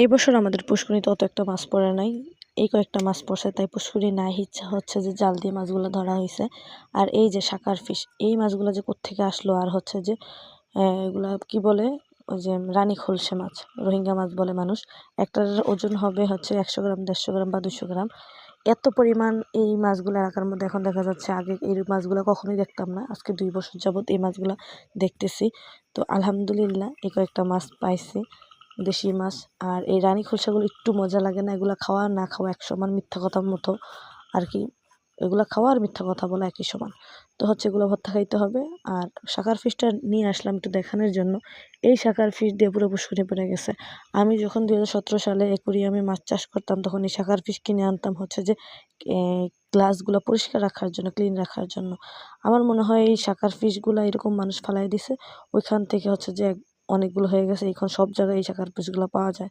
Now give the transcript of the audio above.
এই বছর আমাদের পুষ্করিণীতে অত একটা মাছ পড়ে নাই। এই কয়েকটা মাছ পড়ছে, তাই পুষ্করিণী নাই ইচ্ছা হচ্ছে যে জাল দিয়ে মাছগুলো ধরা হয়েছে। আর এই যে শাকার ফিশ, এই মাছগুলো যে কোত্থেকে আসলো, আর হচ্ছে যে এগুলা কি বলে, ওই যে রানী খলসে মাছ, রোহিঙ্গা মাছ বলে মানুষ। একটার ওজন হবে হচ্ছে 100 গ্রাম, 150 গ্রাম বা 200 গ্রাম। এত পরিমাণ এই মাছগুলো এলাকার মধ্যে এখন দেখা যাচ্ছে। আগে এই মাছগুলো কখনোই দেখতাম না, আজকে 2 বছর যাবত এই মাছগুলো দেখতেছি। তো আলহামদুলিল্লাহ এই কয়েকটা মাছ পাইছি, দেশি মাছ। আর এই রানী খোলসাগুলো একটু মজা লাগে না? এগুলো খাওয়া না খাওয়া এক সমান, মিথ্যা কথার মতো আর কি। এগুলো খাওয়া আর মিথ্যা কথা বলা একই সমান। তো হচ্ছে এগুলো ভর্তা খাইতে হবে। আর শাকার ফিশটা নিয়ে আসলাম একটু দেখানোর জন্য। এই শাকার ফিশ দিয়ে পুরো পুষ্করে পড়ে গেছে। আমি যখন 2017 সালে অ্যাকুরিয়ামে মাছ চাষ করতাম, তখন এই শাকার ফিশ কিনে আনতাম হচ্ছে যে গ্লাসগুলো পরিষ্কার রাখার জন্য, ক্লিন রাখার জন্য। আমার মনে হয় এই শাকার ফিশগুলো এরকম মানুষ ফালাই দিছে, ওইখান থেকে হচ্ছে যে অনেকগুলো হয়ে গেছে। এখন সব জায়গায় এই শাকার পিসগুলো পাওয়া যায়।